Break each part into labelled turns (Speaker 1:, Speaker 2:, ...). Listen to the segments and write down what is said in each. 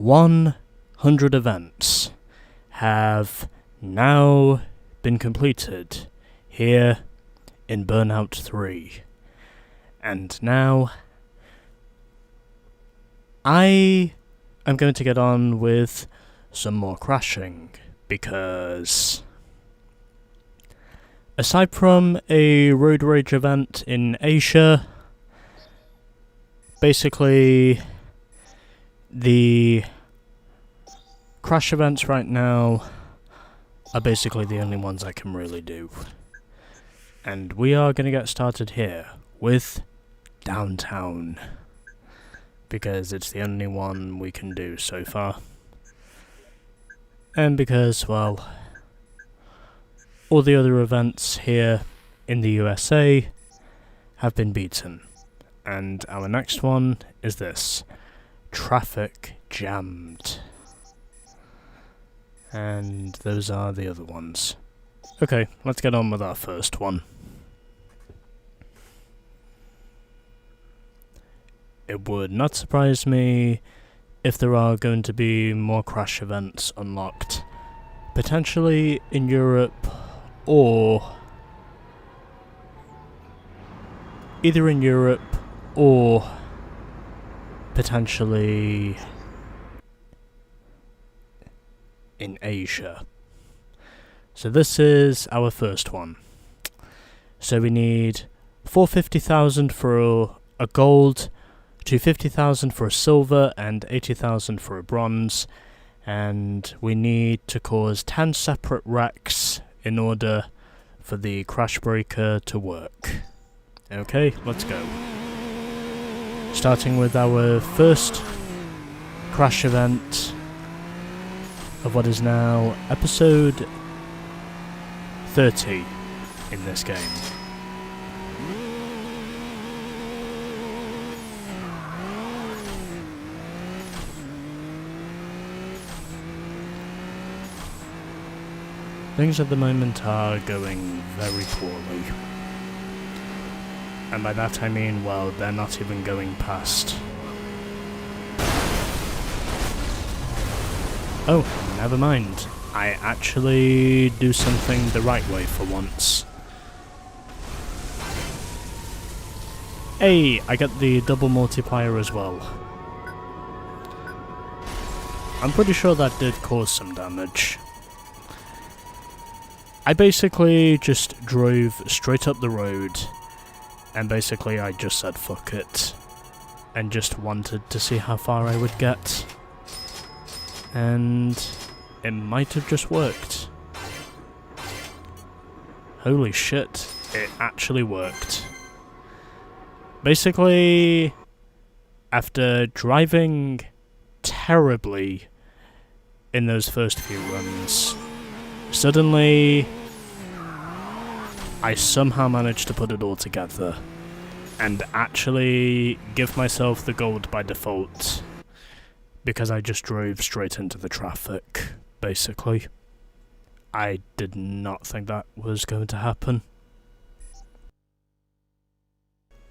Speaker 1: 100 events have now been completed here in Burnout 3. And now I am going to get on with some more crashing, because aside from a road rage event in Asia, basically the crash events right now are basically the only ones I can really do. And we are going to get started here with Downtown, because it's the only one we can do so far. And because, well, all the other events here in the USA have been beaten. And our next one is this: Traffic Jammed. And those are the other ones. Okay, let's get on with our first one. It would not surprise me if there are going to be more crash events unlocked, potentially in Europe, or either in Europe or potentially in Asia. So this is our first one. So we need 450,000 for a gold, 250,000 for a silver, and 80,000 for a bronze. And we need to cause 10 separate wrecks in order for the crash breaker to work. Okay, let's go. Starting with our first crash event of what is now episode 30 in this game. Things at the moment are going very poorly. And by that I mean, well, they're not even going past. Oh, never mind. I actually do something the right way for once. Hey, I get the double multiplier as well. I'm pretty sure that did cause some damage. I basically just drove straight up the road, and basically I just said fuck it, and just wanted to see how far I would get. And it might have just worked. Holy shit, it actually worked. Basically, after driving terribly in those first few runs, suddenly I somehow managed to put it all together and actually give myself the gold by default, because I just drove straight into the traffic, basically. I did not think that was going to happen.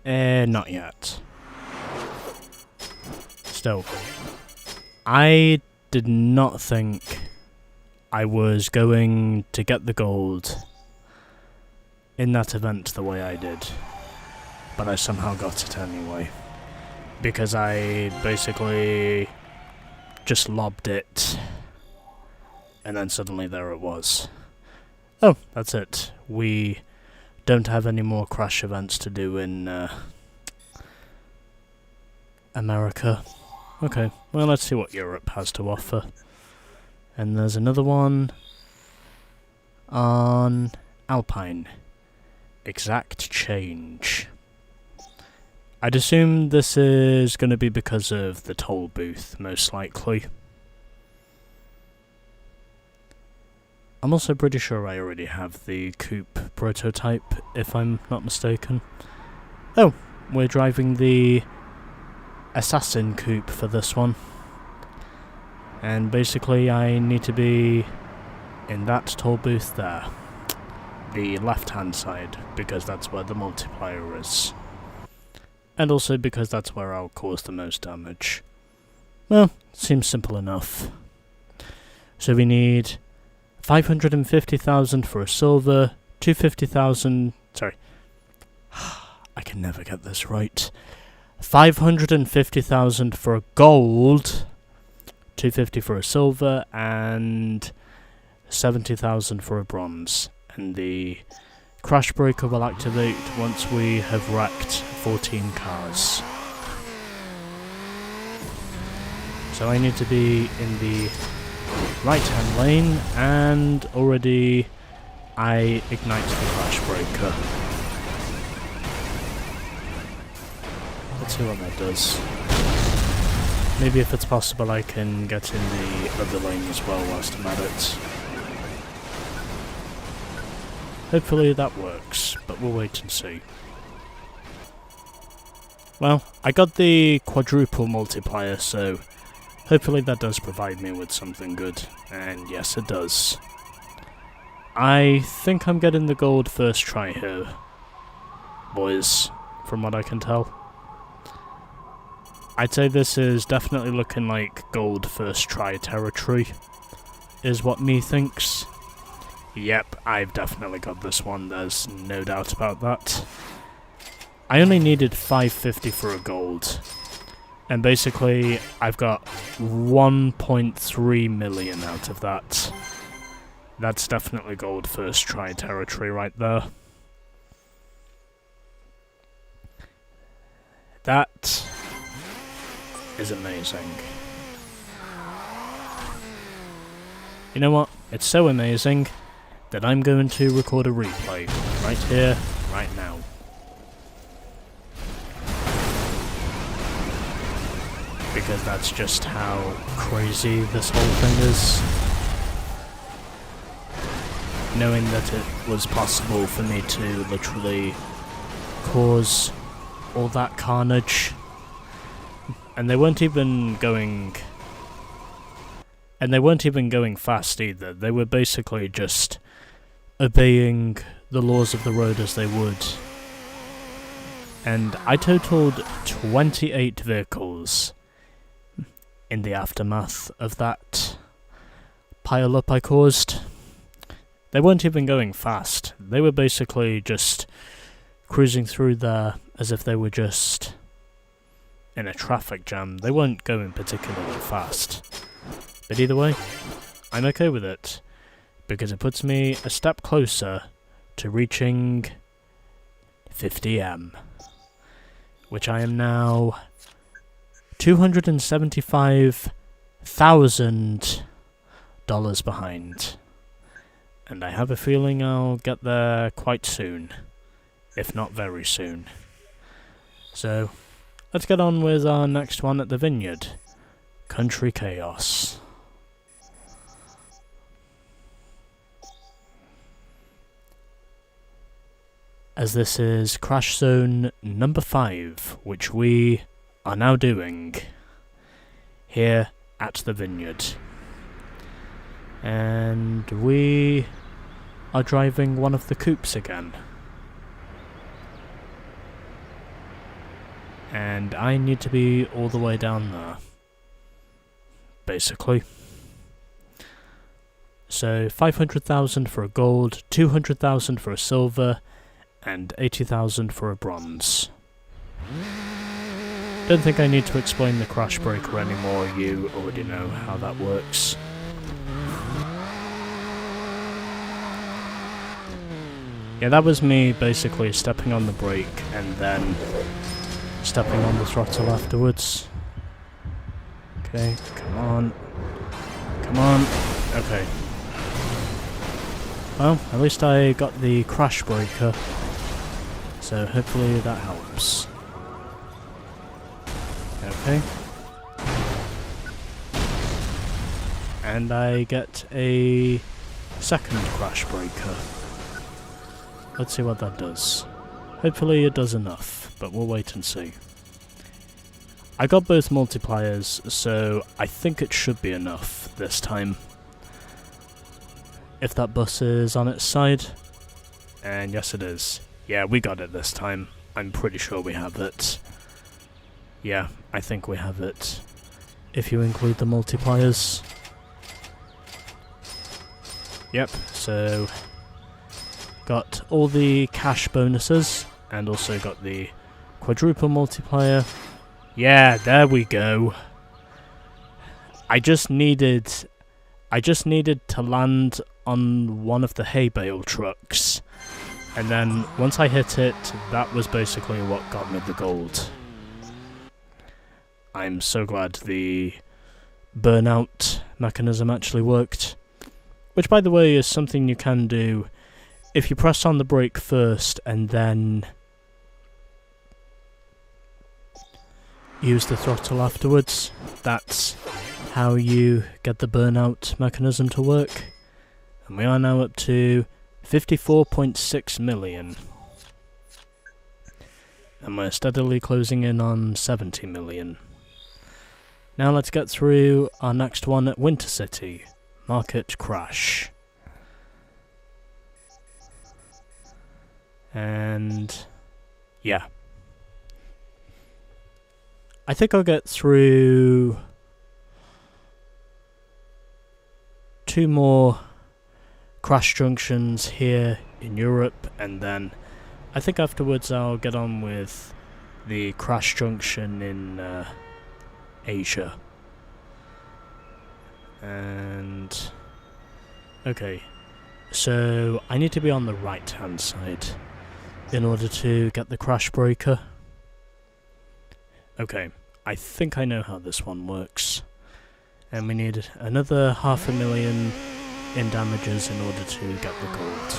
Speaker 1: Not yet. Still, I did not think I was going to get the gold in that event the way I did, but I somehow got it anyway, because I basically just lobbed it, and then suddenly there it was. Oh, that's it. We don't have any more crash events to do in America. Okay, well, let's see what Europe has to offer. And there's another one on Alpine. Exact change. I'd assume this is going to be because of the toll booth, most likely. I'm also pretty sure I already have the coupe prototype, if I'm not mistaken. Oh, we're driving the Assassin coupe for this one. And basically I need to be in that toll booth there. The left hand side, because that's where the multiplier is. And also because that's where I'll cause the most damage. Well, seems simple enough. So we need 550,000 for a silver, 250,000... Sorry. I can never get this right. 550,000 for a gold, 250 for a silver, and 70,000 for a bronze. And the crash breaker will activate once we have wrecked 14 cars. So I need to be in the right-hand lane, and already I ignite the crash breaker. Let's see what that does. Maybe if it's possible I can get in the other lane as well whilst I'm at it. Hopefully that works, but we'll wait and see. Well, I got the quadruple multiplier, so hopefully that does provide me with something good. And yes, it does. I think I'm getting the gold first try here, boys, from what I can tell. I'd say this is definitely looking like gold first try territory, is what me thinks. Yep, I've definitely got this one, there's no doubt about that. I only needed 550 for a gold, and basically I've got 1.3 million out of that. That's definitely gold first try territory right there. That is amazing. You know what? It's so amazing that I'm going to record a replay right here, right now. Because that's just how crazy this whole thing is. Knowing that it was possible for me to literally cause all that carnage. And they weren't even going... And they weren't even going fast either. They were basically just obeying the laws of the road as they would. And I totaled 28 vehicles in the aftermath of that pile-up I caused. They weren't even going fast. They were basically just cruising through there as if they were just in a traffic jam. They weren't going particularly fast. But either way, I'm okay with it, because it puts me a step closer to reaching 50M, which I am now $275,000 behind. And I have a feeling I'll get there quite soon, if not very soon. So, let's get on with our next one at the vineyard. Country Chaos. As this is Crash Zone number 5, which we are now doing here at the vineyard. And we are driving one of the coupes again. And I need to be all the way down there, basically. So 500,000 for a gold, 200,000 for a silver, and 80,000 for a bronze. Don't think I need to explain the crash breaker anymore, you already know how that works. Yeah, that was me basically stepping on the brake and then stepping on the throttle afterwards. Okay, come on. Come on. Okay. Well, at least I got the crash breaker, so hopefully that helps. Okay. And I get a second crash breaker. Let's see what that does. Hopefully it does enough, but we'll wait and see. I got both multipliers, so I think it should be enough this time. If that bus is on its side, and yes it is. Yeah, we got it this time. I'm pretty sure we have it. Yeah, I think we have it. if you include the multipliers. Yep, so got all the cash bonuses and also got the quadruple multiplier. Yeah, there we go. I just needed to land on one of the hay bale trucks, and then once I hit it, that was basically what got me the gold. I'm so glad the burnout mechanism actually worked, which by the way is something you can do if you press on the brake first and then use the throttle afterwards. That's how you get the burnout mechanism to work. And we are now up to 54.6 million. And we're steadily closing in on 70 million. Now let's get through our next one at Winter City, Market Crash. And yeah. I think I'll get through 2 more Crash Junctions here in Europe, and then I think afterwards I'll get on with the Crash Junction in Asia. And okay, so I need to be on the right hand side in order to get the crash breaker. Okay, I think I know how this one works. And we need another 500,000 in damages in order to get the gold.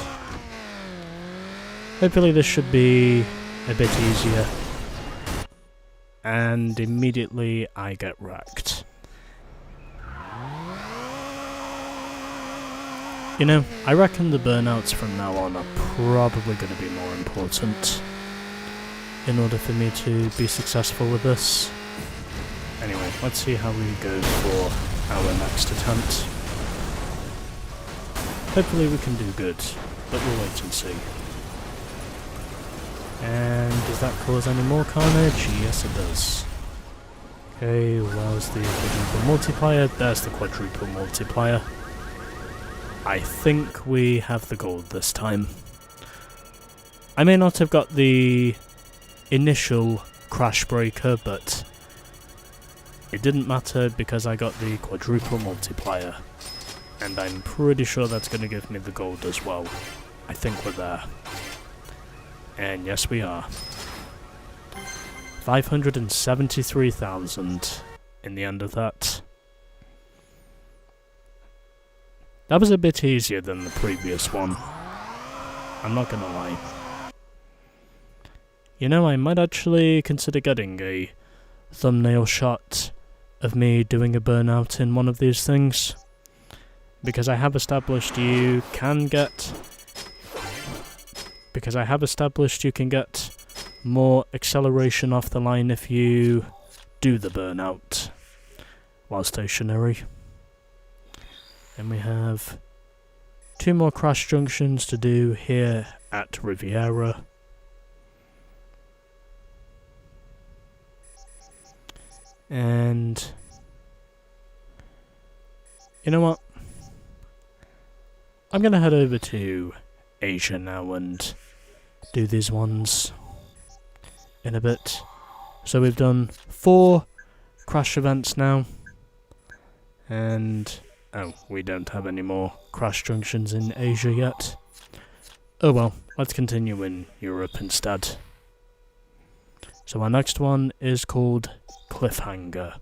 Speaker 1: Hopefully this should be a bit easier. And immediately I get wrecked. You know, I reckon the burnouts from now on are probably going to be more important in order for me to be successful with this. Anyway, let's see how we go for our next attempt. Hopefully we can do good, but we'll wait and see. And does that cause any more carnage? Yes it does. Okay, where's the quadruple multiplier? There's the quadruple multiplier. I think we have the gold this time. I may not have got the initial crash breaker, but it didn't matter because I got the quadruple multiplier. And I'm pretty sure that's going to give me the gold as well. I think we're there. And yes we are. 573,000 in the end of that. That was a bit easier than the previous one. I'm not gonna lie. You know, I might actually consider getting a thumbnail shot of me doing a burnout in one of these things. Because I have established you can get more acceleration off the line if you do the burnout while stationary. And we have 2 more crash junctions to do here at Riviera. And you know what? I'm gonna head over to Asia now and do these ones in a bit. So we've done 4 crash events now, and oh, we don't have any more crash junctions in Asia yet. Oh well, let's continue in Europe instead. So our next one is called Cliffhanger.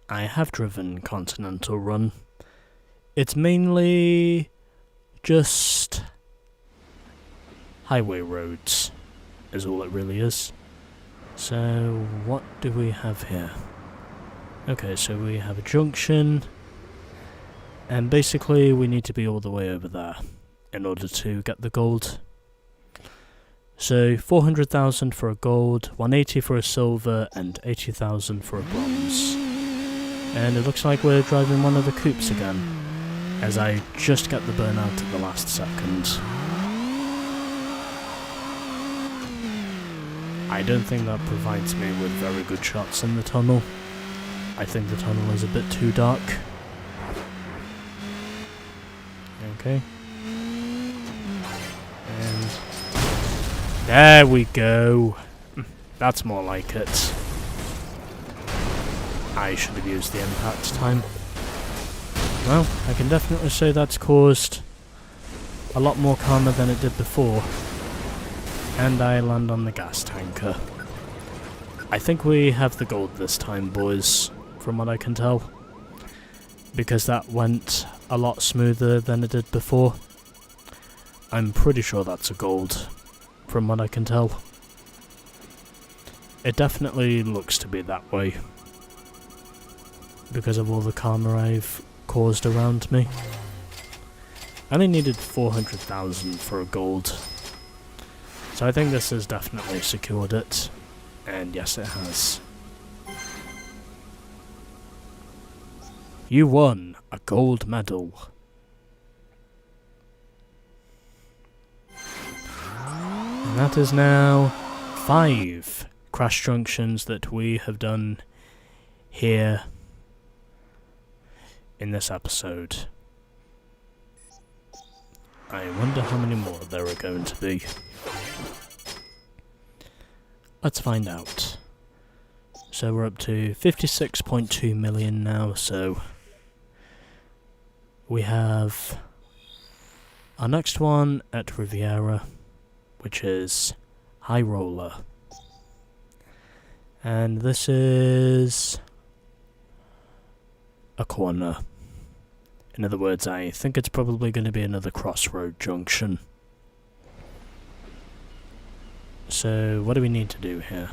Speaker 1: I have driven Continental Run. It's mainly just highway roads, is all it really is. So what do we have here? Okay, so we have a junction, and basically we need to be all the way over there in order to get the gold. So 400,000 for a gold, 180 for a silver, and 80,000 for a bronze. And it looks like we're driving one of the coupes again, as I just get the burnout at the last second. I don't think that provides me with very good shots in the tunnel. I think the tunnel is a bit too dark. Okay. And there we go. That's more like it. I should have used the impact time. Well, I can definitely say that's caused a lot more karma than it did before. And I land on the gas tanker. I think we have the gold this time, boys, from what I can tell. Because that went a lot smoother than it did before. I'm pretty sure that's a gold, from what I can tell. It definitely looks to be that way. Because of all the karma I've caused around me. I only needed 400,000 for a gold. So I think this has definitely secured it. And yes, it has. You won a gold medal. And that is now 5 crash junctions that we have done here in this episode. I wonder how many more there are going to be. Let's find out. So we're up to 56.2 million now, so we have our next one at Riviera, which is High Roller. And this is a corner. In other words, I think it's probably going to be another crossroad junction. So, what do we need to do here?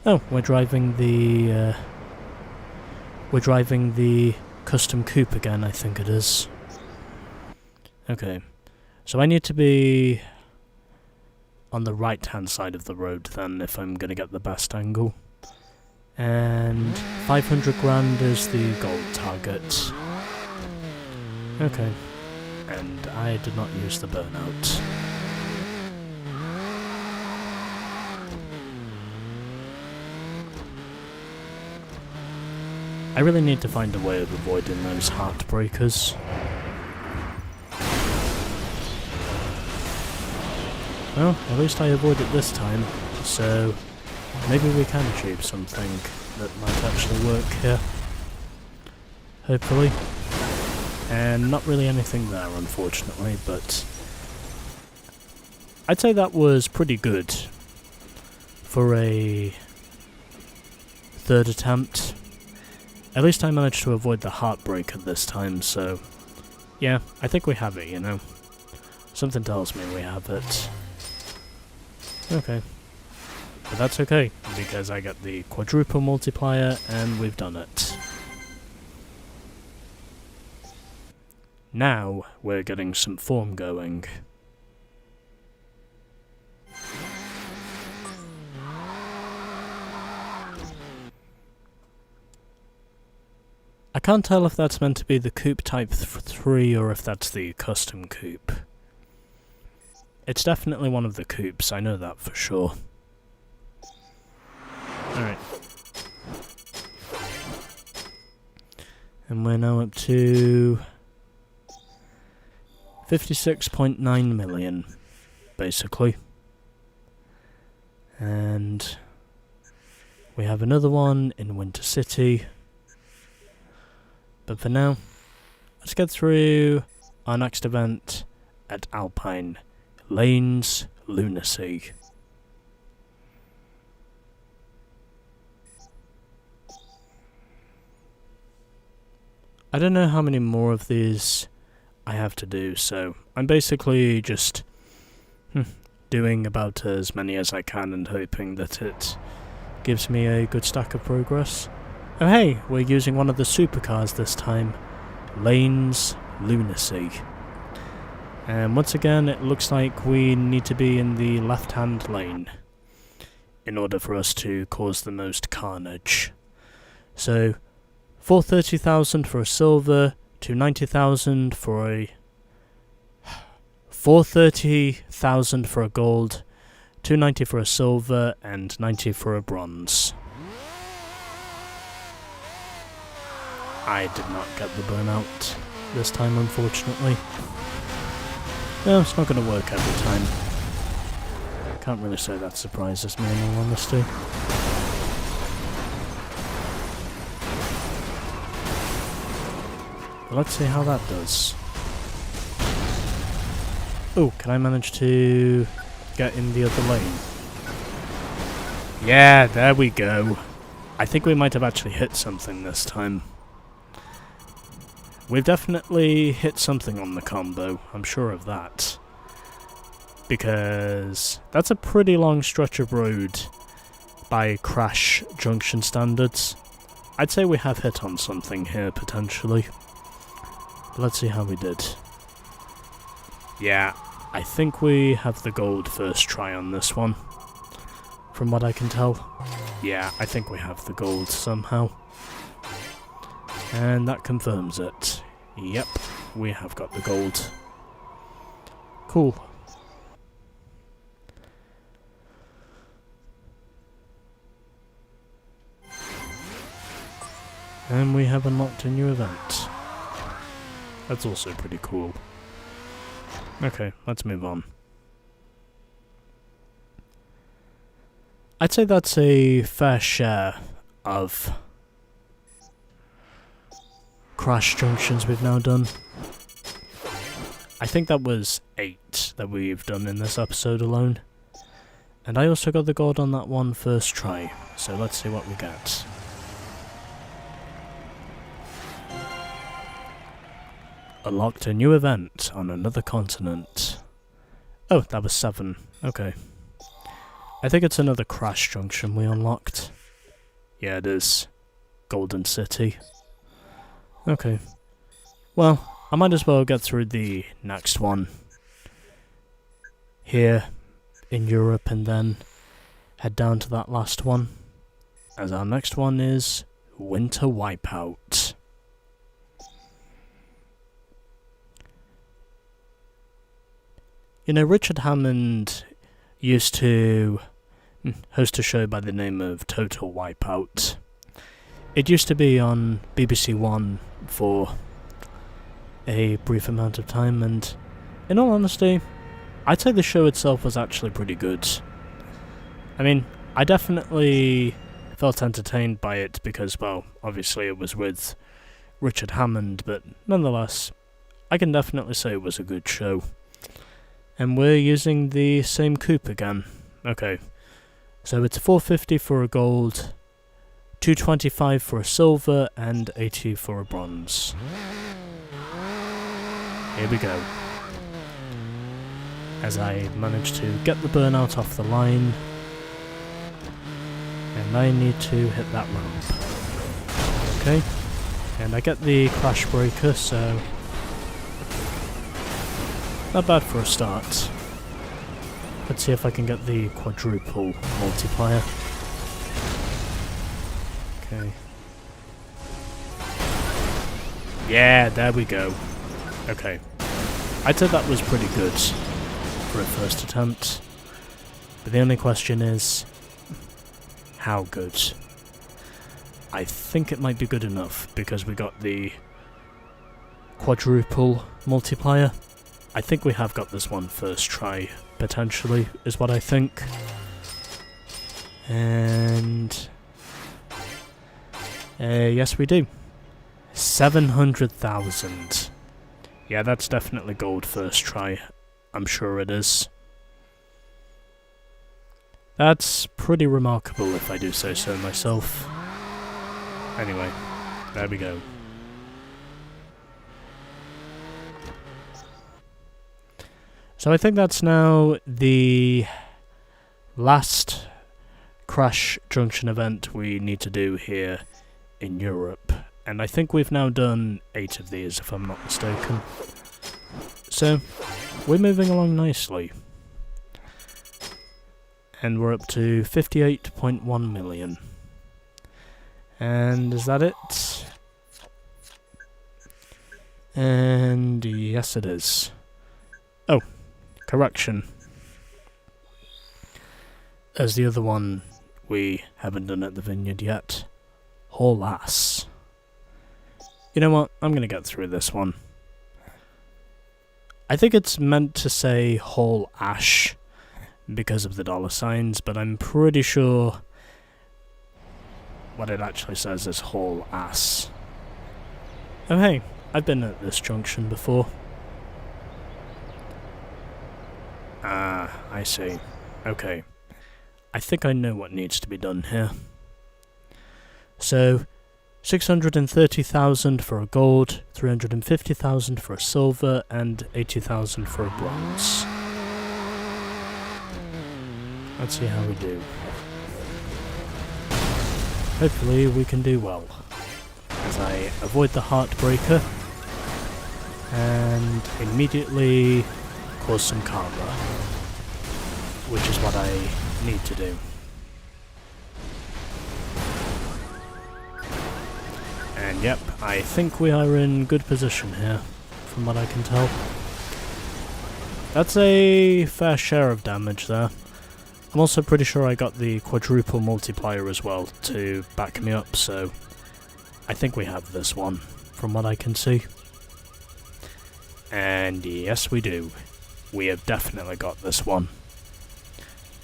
Speaker 1: Oh, we're driving the custom coupe again, I think it is. Okay. So I need to be on the right-hand side of the road then, if I'm going to get the best angle. And 500 grand is the gold target. Okay. And I did not use the burnout. I really need to find a way of avoiding those heartbreakers. Well, at least I avoid it this time, so maybe we can achieve something that might actually work here. Hopefully. And not really anything there, unfortunately, but I'd say that was pretty good for a third attempt. At least I managed to avoid the heartbreaker this time, so yeah, I think we have it, you know. Something tells me we have it. Okay. But that's okay, because I got the quadruple multiplier and we've done it. Now we're getting some form going. I can't tell if that's meant to be the coupe type 3 or if that's the custom coupe. It's definitely one of the coupes, I know that for sure. Alright. And we're now up to 56.9 million, basically. And we have another one in Winter City. But for now, let's get through our next event at Alpine Lanes Lunacy. I don't know how many more of these I have to do, so I'm basically just doing about as many as I can and hoping that it gives me a good stack of progress. Oh hey, we're using one of the supercars this time. Lanes Lunacy. And once again, it looks like we need to be in the left-hand lane in order for us to cause the most carnage. So, 430,000 for a silver, 290,000 for a 430,000 for a gold, 290 for a silver and 90 for a bronze. I did not get the burnout this time, unfortunately. No, it's not going to work every time. Can't really say that surprises me in all honesty. But let's see how that does. Oh, can I manage to get in the other lane? Yeah, there we go. I think we might have actually hit something this time. We've definitely hit something on the combo, I'm sure of that. Because that's a pretty long stretch of road by Crash Junction standards. I'd say we have hit on something here, potentially. But let's see how we did. Yeah, I think we have the gold first try on this one. From what I can tell. Yeah, I think we have the gold somehow. And that confirms it. Yep, we have got the gold. Cool. And we have unlocked a new event. That's also pretty cool. Okay, let's move on. I'd say that's a fair share of Crash Junctions we've now done. I think that was 8 that we've done in this episode alone. And I also got the gold on that one first try, so let's see what we get. Unlocked a new event on another continent. Oh, that was 7. Okay. I think it's another Crash Junction we unlocked. Yeah, it is. Golden City. Okay. Well, I might as well get through the next one here in Europe and then head down to that last one. As our next one is Winter Wipeout. You know, Richard Hammond used to host a show by the name of Total Wipeout. It used to be on BBC One for a brief amount of time, and in all honesty, I'd say the show itself was actually pretty good. I mean, I definitely felt entertained by it because, well, obviously it was with Richard Hammond, but nonetheless, I can definitely say it was a good show. And we're using the same coupe again. Okay, so it's 450 for a gold, 225 for a silver, and 80 for a bronze. Here we go. As I manage to get the burnout off the line, and I need to hit that ramp. Okay, and I get the crash breaker, so not bad for a start. Let's see if I can get the quadruple multiplier. Okay. Yeah, there we go. Okay. I'd say that was pretty good for a first attempt. But the only question is, how good? I think it might be good enough because we got the quadruple multiplier. I think we have got this one first try, potentially, is what I think. And yes, we do. 700,000. Yeah, that's definitely gold first try. I'm sure it is. That's pretty remarkable, if I do say so myself. Anyway, there we go. So I think that's now the last Crash Junction event we need to do here in Europe. And I think we've now done 8 of these, if I'm not mistaken. So, we're moving along nicely. And we're up to 58.1 million. And is that it? And yes, it is. Oh, correction. as the other one we haven't done at the vineyard yet. Haul ass. You know what? I'm gonna get through this one. I think it's meant to say haul ash because of the $signs, but I'm pretty sure what it actually says is haul ass. Oh hey, I've been at this junction before. Ah, I see. Okay. I think I know what needs to be done here. So, 630,000 for a gold, 350,000 for a silver, and 80,000 for a bronze. Let's see how we do. Hopefully we can do well, as I avoid the heartbreaker and immediately cause some karma, which is what I need to do. And yep, I think we are in good position here, from what I can tell. That's a fair share of damage there. I'm also pretty sure I got the quadruple multiplier as well to back me up, so I think we have this one, from what I can see. And yes, we do. We have definitely got this one.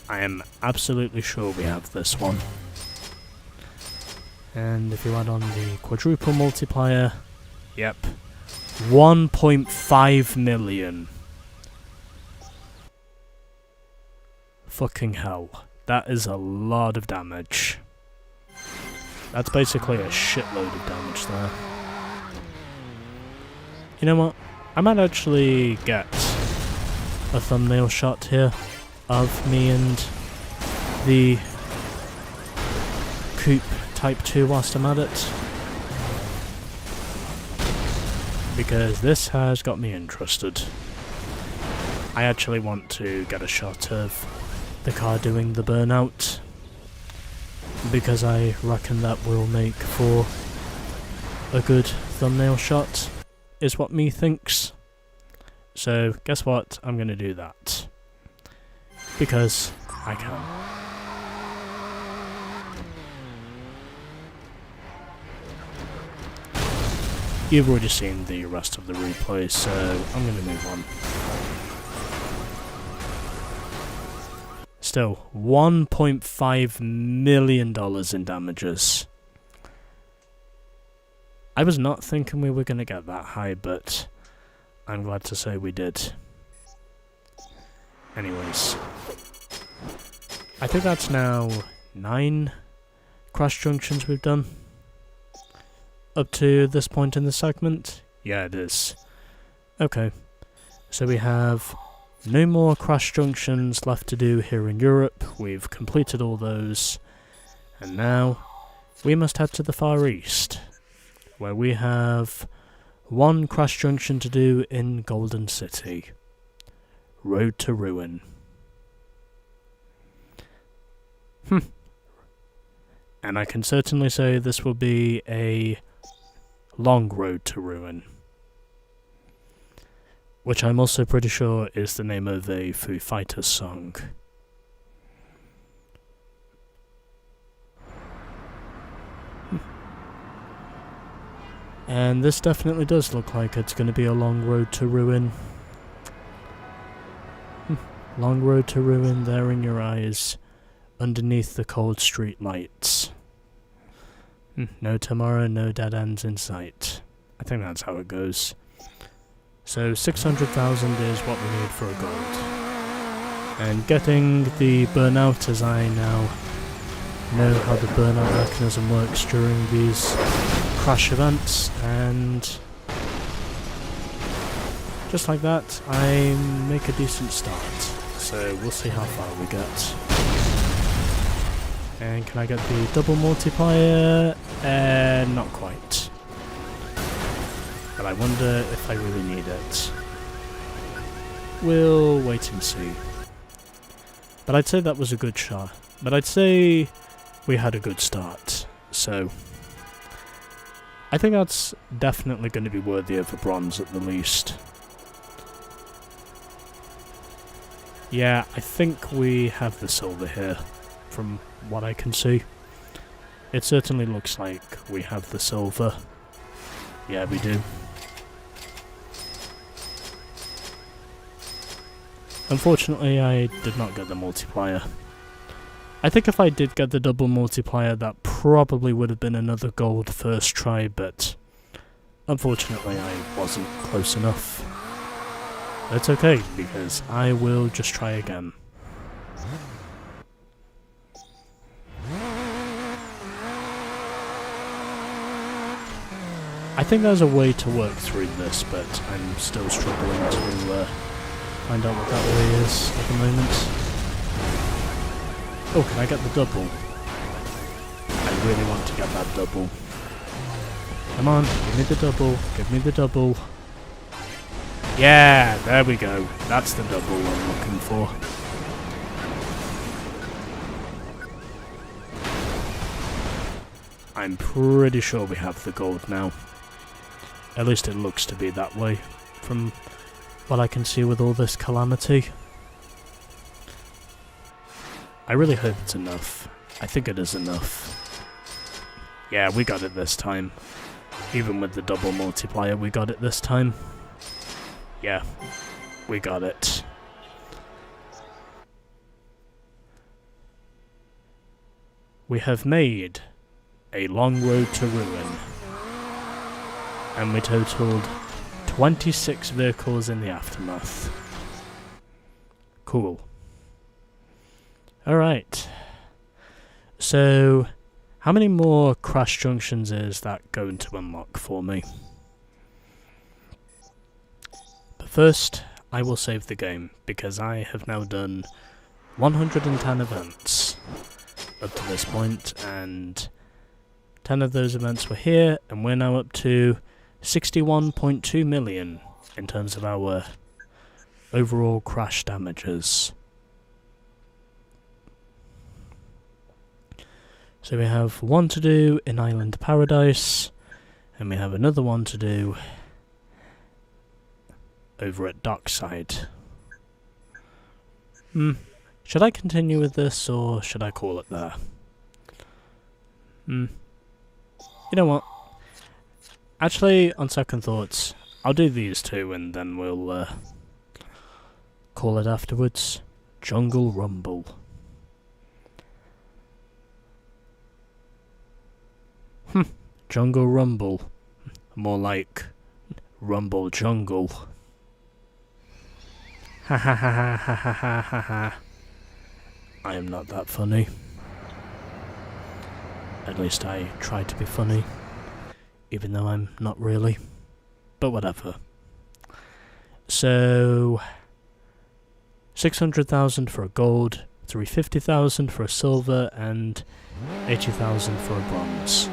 Speaker 1: I am absolutely sure we have this one. And if you add on the quadruple multiplier, yep, 1.5 million. Fucking hell, that is a lot of damage. That's basically a shitload of damage there. You know what? I might actually get a thumbnail shot here of me and the Coupe Type 2 whilst I'm at it, because this has got me interested. I actually want to get a shot of the car doing the burnout, because I reckon that will make for a good thumbnail shot, is what me thinks. So guess what, I'm gonna do that, because I can. You've already seen the rest of the replay, so I'm going to move on. Still, $1.5 million in damages. I was not thinking we were going to get that high, but I'm glad to say we did. Anyways, I think that's now 9 crash junctions we've done. Up to this point in the segment? Yeah, it is. Okay, so we have no more crash junctions left to do here in Europe. We've completed all those. And now, we must head to the Far East, where we have 1 crash junction to do in Golden City. Road to Ruin. And I can certainly say this will be a long road to ruin, which I'm also pretty sure is the name of a Foo Fighters song. And this definitely does look like it's going to be a long road to ruin. Long road to ruin there in your eyes, underneath the cold street lights. No tomorrow, no dead ends in sight. I think that's how it goes. So 600,000 is what we need for a gold. And getting the burnout, as I now know how the burnout mechanism works during these crash events, and just like that, I make a decent start. So we'll see how far we get. And can I get the double multiplier? Not quite. But I wonder if I really need it. We'll wait and see. But I'd say that was a good shot. But I'd say we had a good start. So I think that's definitely going to be worthy of a bronze at the least. Yeah, I think we have the silver here. from what I can see. It certainly looks like we have the silver. Yeah, we do. Unfortunately, I did not get the multiplier. I think if I did get the double multiplier, that probably would have been another gold first try, but unfortunately I wasn't close enough. It's okay, because I will just try again. I think there's a way to work through this, but I'm still struggling to find out what that way is at the moment. Oh, can I get the double? I really want to get that double. Come on, give me the double, give me the double. Yeah, there we go. That's the double I'm looking for. I'm pretty sure we have the gold now. At least it looks to be that way, from what I can see with all this calamity. I really hope it's enough. I think it is enough. Yeah, we got it this time. Even with the double multiplier, we got it this time. Yeah, we got it. We have made a long road to ruin. And we totaled 26 vehicles in the aftermath. Cool. Alright. So, how many more crash junctions is that going to unlock for me? But first, I will save the game, because I have now done 110 events up to this point, and 10 of those events were here, and we're now up to 61.2 million in terms of our overall crash damages. So we have one to do in Island Paradise, and we have another one to do over at Dockside. Should I continue with this, or should I call it there? You know what? Actually, on second thoughts, I'll do these two and then we'll call it afterwards. Jungle Rumble. Jungle Rumble. More like Rumble Jungle. Ha ha ha ha ha ha ha ha ha. I am not that funny. At least I try to be funny. Even though I'm not really. But whatever. So 600,000 for a gold, 350,000 for a silver, and 80,000 for a bronze.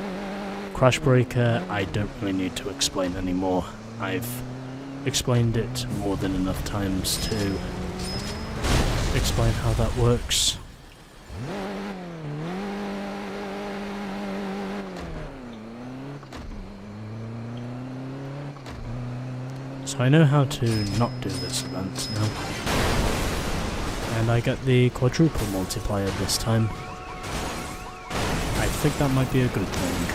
Speaker 1: Crash Breaker, I don't really need to explain anymore. I've explained it more than enough times to explain how that works. So I know how to not do this event now. And I get the quadruple multiplier this time. I think that might be a good thing,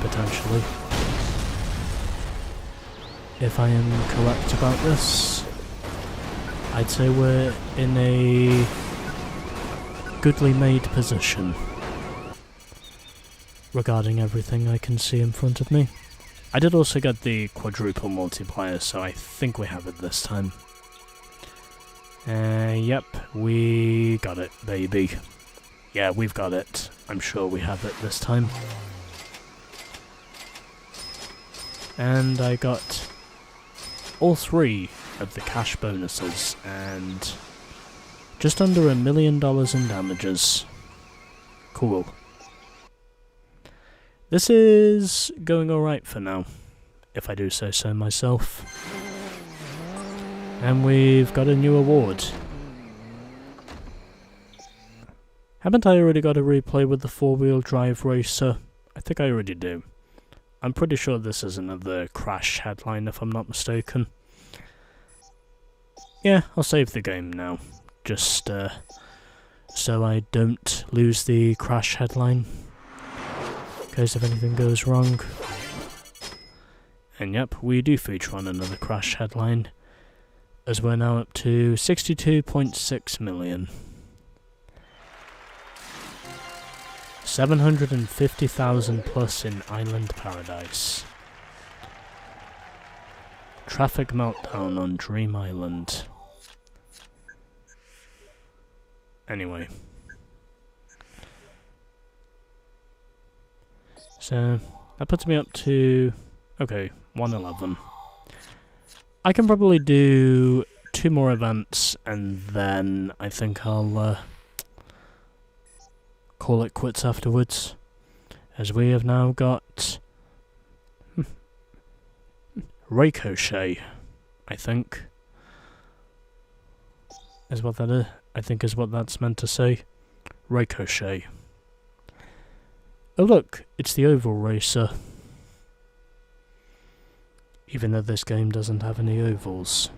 Speaker 1: potentially. If I am correct about this, I'd say we're in a goodly made position regarding everything I can see in front of me. I did also get the quadruple multiplier, so I think we have it this time. Yep, we got it, baby. Yeah, we've got it. I'm sure we have it this time. And I got all three of the cash bonuses, and just under $1 million in damages. Cool. This is going alright for now, if I do say so myself. And we've got a new award. Haven't I already got a replay with the four-wheel drive racer? I think I already do. I'm pretty sure this is another Crash headline if I'm not mistaken. Yeah, I'll save the game now. Just so I don't lose the crash headline in case if anything goes wrong. And yep, we do feature on another crash headline, as we're now up to 62.6 million. 750,000 plus in Island Paradise. Traffic meltdown on Dream Island. Anyway. So, that puts me up to, okay, 111. I can probably do 2 more events, and then I think I'll call it quits afterwards, as we have now got Reiko-Chet, I think, is what that is. I think is what that's meant to say. Reiko-Chet. Oh look, it's the oval racer. Even though this game doesn't have any ovals.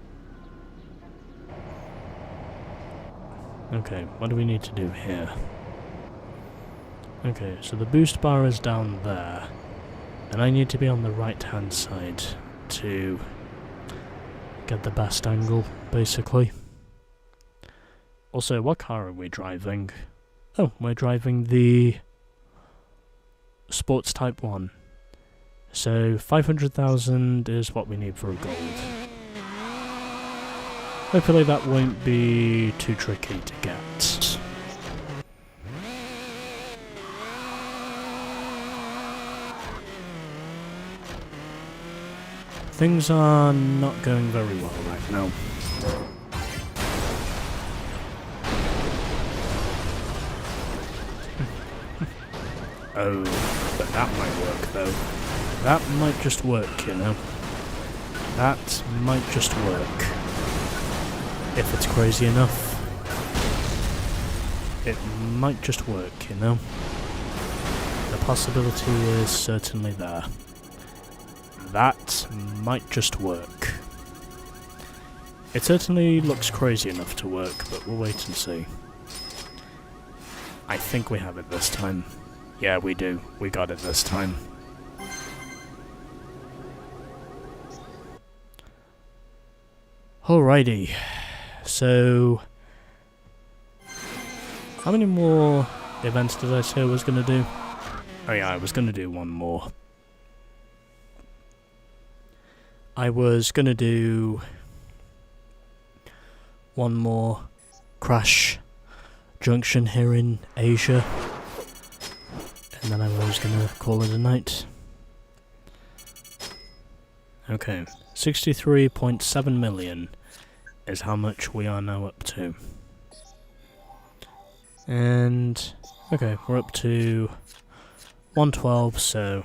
Speaker 1: Okay, what do we need to do here? Okay, so the boost bar is down there, and I need to be on the right hand side to get the best angle, basically. Also, what car are we driving? Oh, we're driving the Sports Type 1. So 500,000 is what we need for a gold. Hopefully that won't be too tricky to get. Things are not going very well right now. Oh, but that might work though. That might just work, you know. That might just work. If it's crazy enough. It might just work, you know. The possibility is certainly there. That might just work. It certainly looks crazy enough to work, but we'll wait and see. I think we have it this time. Yeah, we do. We got it this time. Alrighty. So, how many more events did I say I was going to do? Oh yeah, I was going to do one more. I was going to do one more Crash Junction here in Asia. And then I was going to call it a night. Okay, 63.7 million is how much we are now up to. And, okay, we're up to 112, so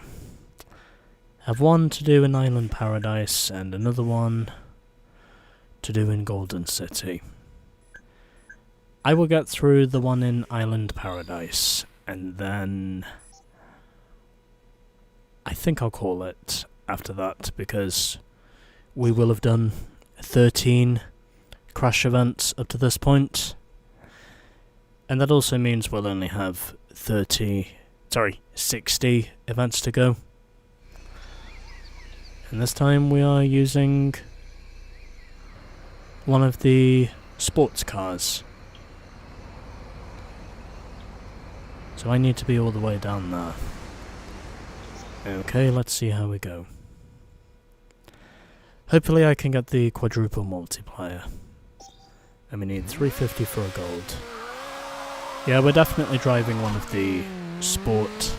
Speaker 1: I have one to do in Island Paradise and another one to do in Golden City. I will get through the one in Island Paradise, and then I think I'll call it after that, because we will have done 13 crash events up to this point, and that also means we'll only have 60 events to go. And this time we are using one of the sports cars. So I need to be all the way down there. Okay, let's see how we go. Hopefully I can get the quadruple multiplier. And we need 350 for a gold. Yeah, we're definitely driving one of the sport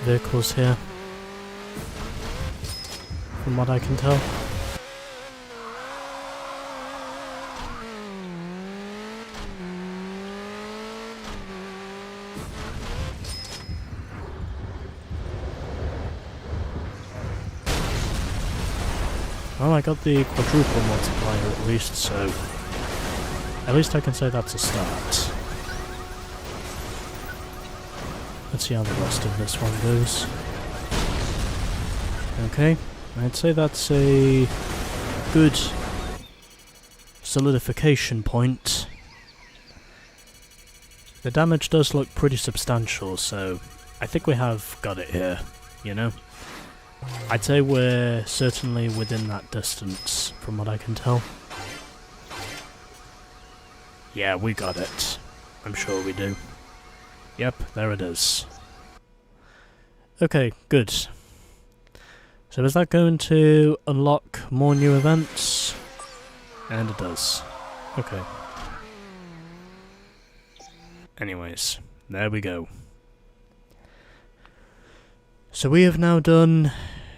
Speaker 1: vehicles here, from what I can tell. Well, I got the quadruple multiplier at least, so at least I can say that's a start. Let's see how the rest of this one goes. Okay, I'd say that's a good solidification point. The damage does look pretty substantial, so I think we have got it here, you know? I'd say we're certainly within that distance, from what I can tell. Yeah, we got it. I'm sure we do. Yep, there it is. Okay, good. So is that going to unlock more new events? And it does. Okay. Anyways, there we go. So we have now done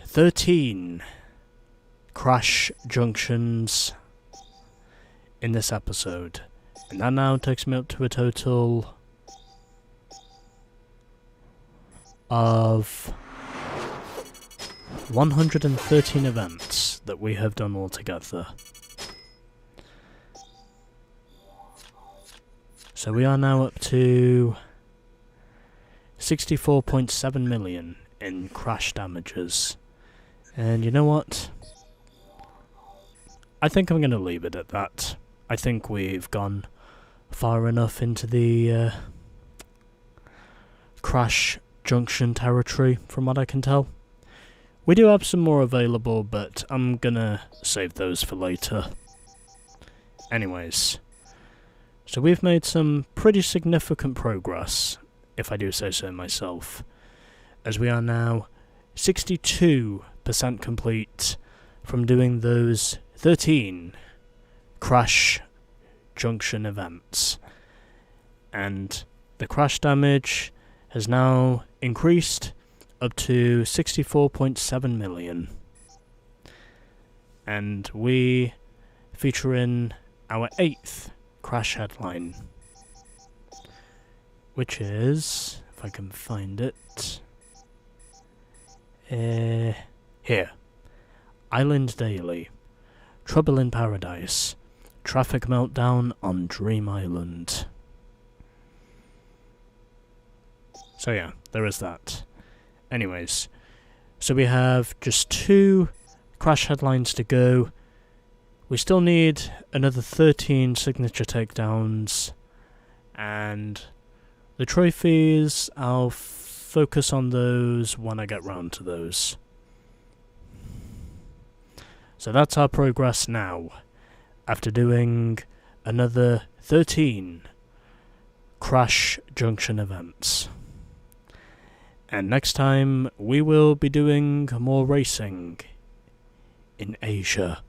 Speaker 1: 13 Crash Junctions in this episode. And that now takes me up to a total of 113 events that we have done altogether. So we are now up to 64.7 million in crash damages. And you know what? I think I'm going to leave it at that. I think we've gone far enough into the Crash Junction territory, from what I can tell. We do have some more available, but I'm gonna save those for later. Anyways, so we've made some pretty significant progress, if I do say so myself, as we are now 62% complete from doing those 13 Crash Junction events. And the crash damage has now increased up to 64.7 million. And we feature in our 8th crash headline, which is, if I can find it, here. Island Daily. Trouble in Paradise. Traffic meltdown on Dream Island. So yeah, there is that. Anyways, so we have just 2 crash headlines to go. We still need another 13 signature takedowns, and the trophies, I'll focus on those when I get round to those. So that's our progress now, after doing another 13 Crash Junction events. And next time, we will be doing more racing in Asia.